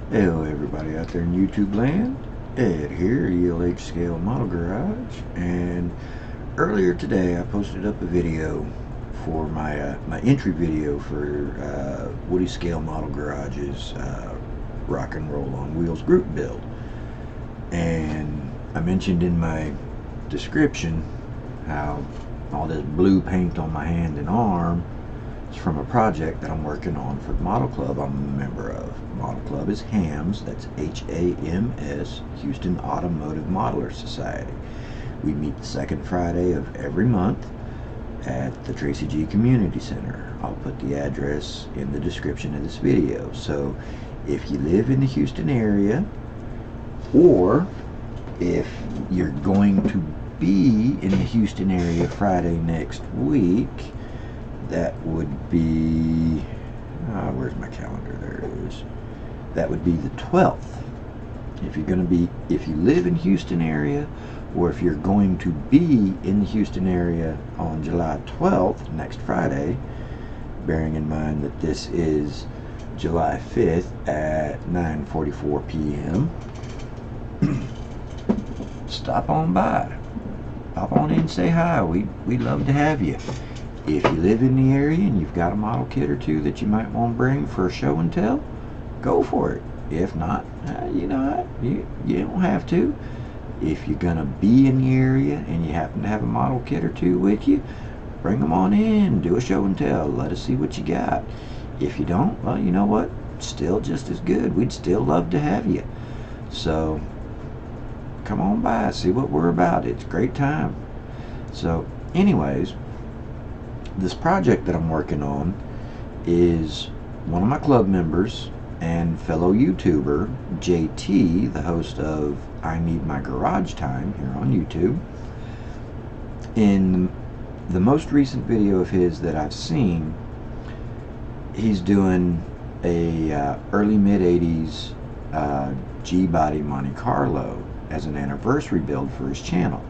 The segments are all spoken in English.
Hello everybody out there in YouTube land. Ed here, ELH Scale Model Garage, and earlier today I posted up a video for my entry video for Woody Scale Model Garage's Rock and Roll on Wheels group build. And I mentioned in my description how all this blue paint on my hand and arm is from a project that I'm working on for the Model Club I'm a member of. Model Club is HAMS, that's H-A-M-S, Houston Automotive Modeler Society. We meet the second Friday of every month at the Tracy G Community Center. I'll put the address in the description of this video. So if you live in the Houston area, or if you're going to be in the Houston area Friday next week, that would be, where's my calendar? There it is. That would be the 12th. If you live in Houston area, or if you're going to be in the Houston area on July 12th, next Friday, bearing in mind that this is July 5th at 9:44 p.m., stop on by. Pop on in and say hi. We'd love to have you. If you live in the area and you've got a model kit or two that you might want to bring for a show and tell, go for it. If not, you don't have to. If you're going to be in the area and you happen to have a model kit or two with you, bring them on in, do a show and tell, let us see what you got. If you don't, well, you know what? Still just as good. We'd still love to have you. So come on by, see what we're about. It's a great time. So anyways, this project that I'm working on is one of my club members and fellow YouTuber, JT, the host of I Need My Garage Time here on YouTube. In the most recent video of his that I've seen, he's doing a early mid-80s G-body Monte Carlo as an anniversary build for his channel.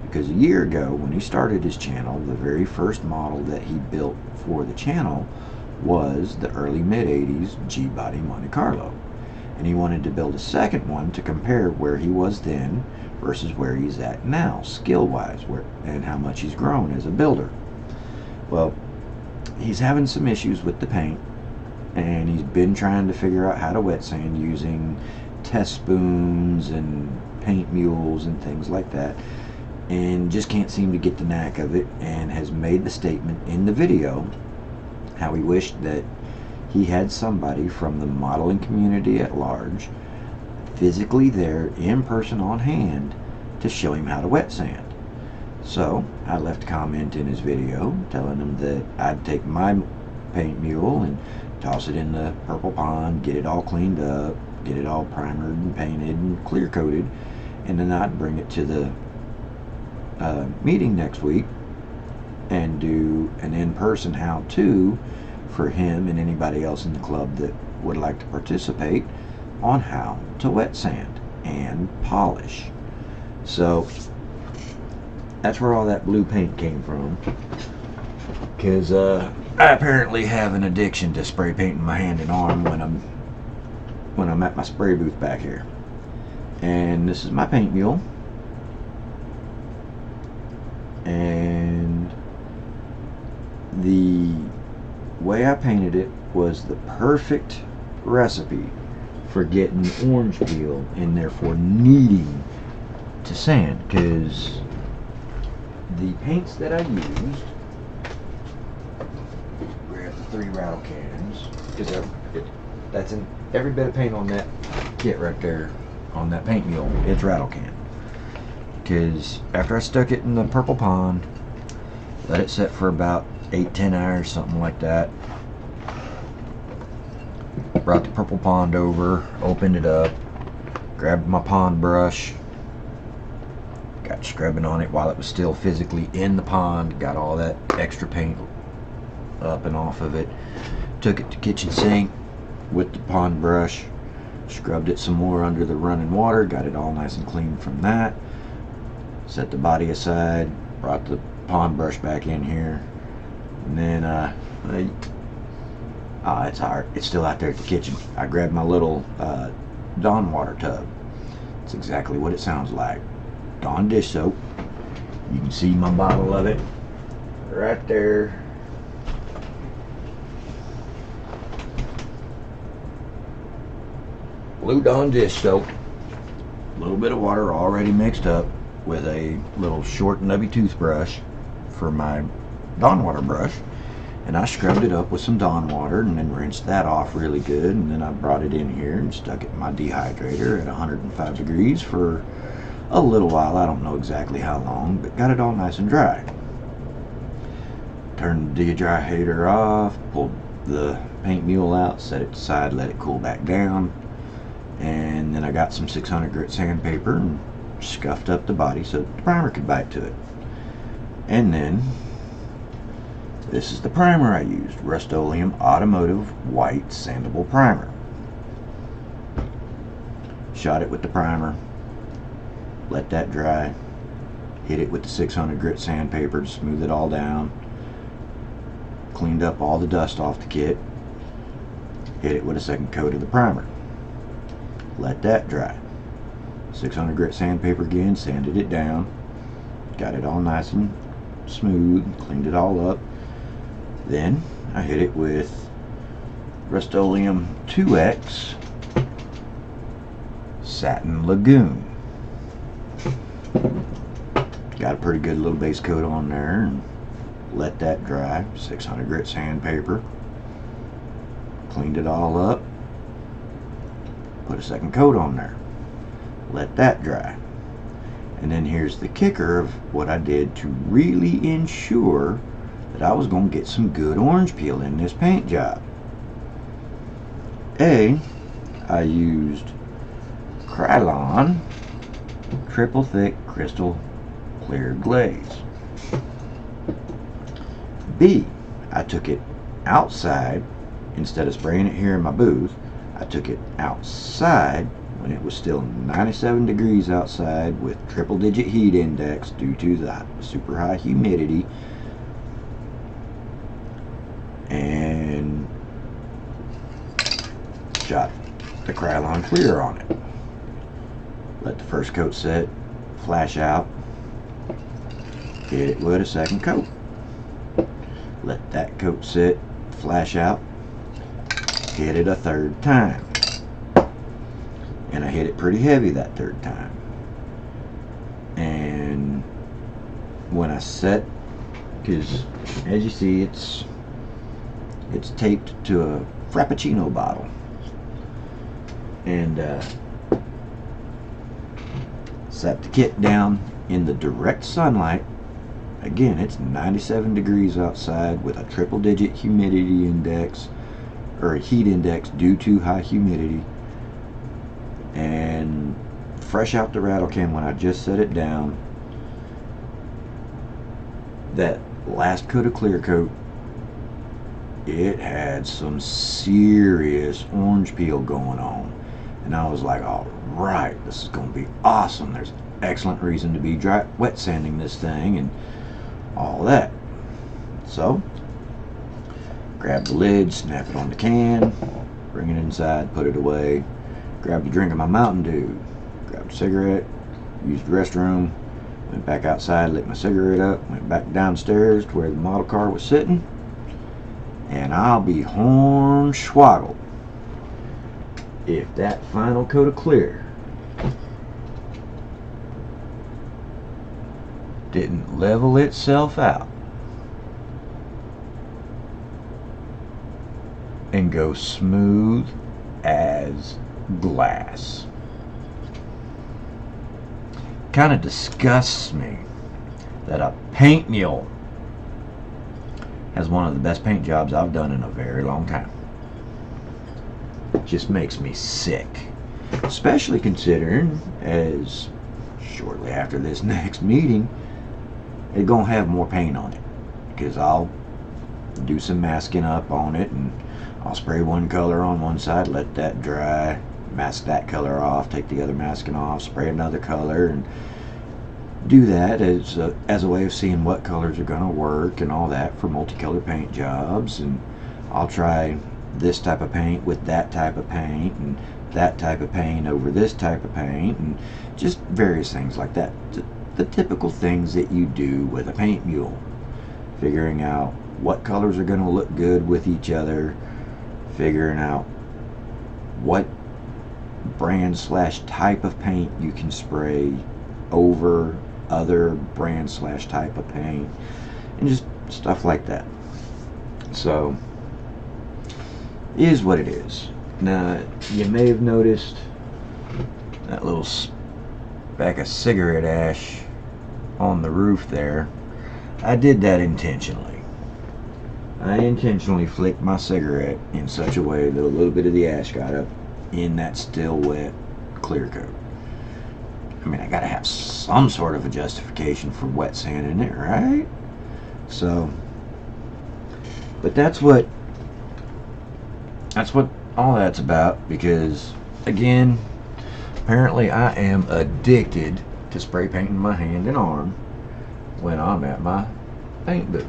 Because a year ago, when he started his channel, the very first model that he built for the channel was the early mid-80s G-body Monte Carlo. And he wanted to build a second one to compare where he was then versus where he's at now, skill-wise, and how much he's grown as a builder. Well, he's having some issues with the paint, and he's been trying to figure out how to wet sand using test spoons and paint mules and things like that, and just can't seem to get the knack of it, and has made the statement in the video how he wished that he had somebody from the modeling community at large physically there in person on hand to show him how to wet sand. So I left a comment in his video telling him that I'd take my paint mule and toss it in the purple pond, get it all cleaned up, get it all primered and painted and clear coated, and then I'd bring it to the meeting next week and do an in-person how-to for him and anybody else in the club that would like to participate on how to wet sand and polish. So that's where all that blue paint came from, because I apparently have an addiction to spray painting my hand and arm when I'm at my spray booth back here. And this is my paint mule, and the way I painted it was the perfect recipe for getting orange peel and therefore needing to sand, because the paints that I used, grab the 3 rattle cans, because that's in every bit of paint on that kit right there on that paint mule, it's rattle can. Because after I stuck it in the purple pond, let it set for about 8-10 hours, something like that, brought the purple pond over, opened it up, grabbed my pond brush, got scrubbing on it while it was still physically in the pond, got all that extra paint up and off of it, took it to kitchen sink with the pond brush, scrubbed it some more under the running water, got it all nice and clean from that, set the body aside, brought the pond brush back in here, and then I It's hard. It's still out there at the kitchen. I grabbed my little Dawn water tub. It's exactly what it sounds like. Dawn dish soap. You can see my bottle of it right there. Blue Dawn dish soap. A little bit of water already mixed up with a little short nubby toothbrush for my Dawn water brush. And I scrubbed it up with some Dawn water and then rinsed that off really good. And then I brought it in here and stuck it in my dehydrator at 105 degrees for a little while. I don't know exactly how long, but got it all nice and dry. Turned the dehydrator off, pulled the paint mule out, set it aside, let it cool back down. And then I got some 600 grit sandpaper and scuffed up the body so the primer could bite to it. And then this is the primer I used, Rust-Oleum Automotive White Sandable Primer. Shot it with the primer, let that dry, hit it with the 600 grit sandpaper to smooth it all down, cleaned up all the dust off the kit, hit it with a second coat of the primer, let that dry. 600 grit sandpaper again, sanded it down, got it all nice and smooth, cleaned it all up. Then I hit it with Rust-Oleum 2X Satin Lagoon. Got a pretty good little base coat on there and let that dry. 600 grit sandpaper. Cleaned it all up. Put a second coat on there. Let that dry. And then here's the kicker of what I did to really ensure that I was going to get some good orange peel in this paint job. I used Krylon triple thick crystal clear glaze. B, I took it outside. Instead of spraying it here in my booth, I took it outside when it was still 97 degrees outside with triple digit heat index due to the super high humidity, and shot the Krylon clear on it. Let the first coat set, flash out, hit it with a second coat. Let that coat sit, flash out, hit it a third time. And I hit it pretty heavy that third time. And when I set, because as you see it's taped to a Frappuccino bottle, and set the kit down in the direct sunlight. Again, it's 97 degrees outside with a triple digit humidity index, or a heat index due to high humidity, and fresh out the rattle can when I just set it down. That last coat of clear coat, it had some serious orange peel going on, and I was like, all right, this is going to be awesome. There's excellent reason to be wet sanding this thing and all that. So grab the lid, snap it on the can, bring it inside, put it away, grabbed a drink of my Mountain Dew, grabbed a cigarette, used the restroom, went back outside, lit my cigarette up, went back downstairs to where the model car was sitting, and I'll be hornswoggled if that final coat of clear didn't level itself out and go smooth as glass. Kind of disgusts me that a paint mule has one of the best paint jobs I've done in a very long time. It just makes me sick, especially considering as shortly after this next meeting it's gonna have more paint on it, because I'll do some masking up on it, and I'll spray one color on one side, let that dry, mask that color off, take the other masking off, spray another color, and do that as a way of seeing what colors are gonna work and all that for multicolor paint jobs. And I'll try this type of paint with that type of paint, and that type of paint over this type of paint, and just various things like that. The typical things that you do with a paint mule. Figuring out what colors are going to look good with each other, figuring out what brand / type of paint you can spray over other brand / type of paint, and just stuff like that. So it is what it is. Now, you may have noticed that little speck of cigarette ash on the roof there. I did that intentionally. I intentionally flicked my cigarette in such a way that a little bit of the ash got up in that still wet clear coat. I mean, I gotta have some sort of a justification for wet sanding it, right? So, but that's what all that's about, because again, apparently I am addicted to spray painting my hand and arm when I'm at my paint booth.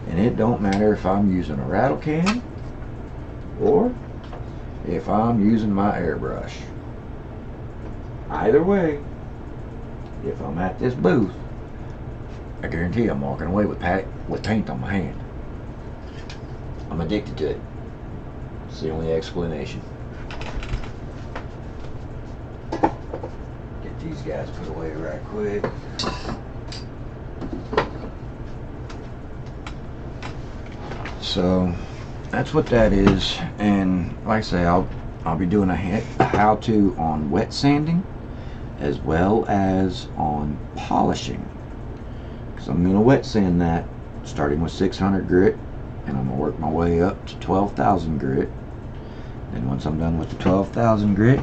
And it don't matter if I'm using a rattle can or if I'm using my airbrush. Either way, if I'm at this booth, I guarantee I'm walking away with paint on my hand. I'm addicted to it. It's the only explanation. Get these guys put away right quick. So that's what that is. And like I say, I'll be doing a how-to on wet sanding as well as on polishing, because I'm going to wet sand that starting with 600 grit, and I'm going to work my way up to 12,000 grit. And once I'm done with the 12,000 grit,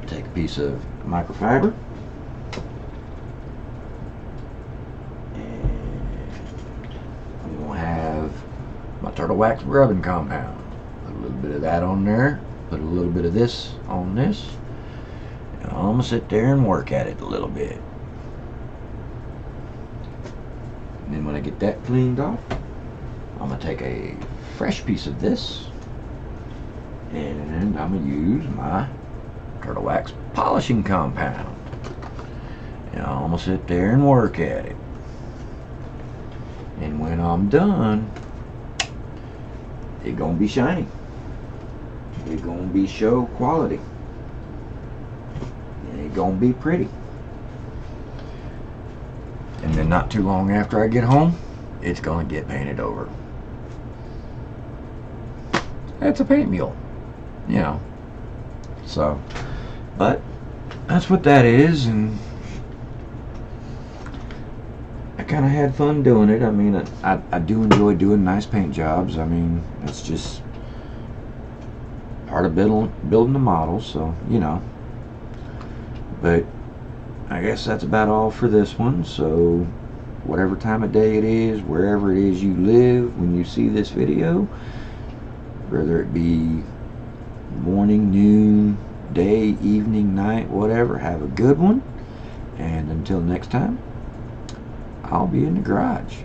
take a piece of microfiber and I'm going to have my turtle wax rubbing compound. Put a little bit of that on there, put a little bit of this on this, and I'm going to sit there and work at it a little bit. And then when I get that cleaned off, I'm going to take a fresh piece of this and I'm going to use my turtle wax polishing compound. And I'm going to sit there and work at it. And when I'm done, it's going to be shiny. It's going to be show quality. And it's going to be pretty. And then not too long after I get home, it's going to get painted over. It's a paint mule, you know. So, but that's what that is, and I kind of had fun doing it. I mean, I do enjoy doing nice paint jobs. I mean, it's just part of building the model, so, you know. But I guess that's about all for this one. So whatever time of day it is, wherever it is you live when you see this video, whether it be morning, noon, day, evening, night, whatever, have a good one. And until next time, I'll be in the garage.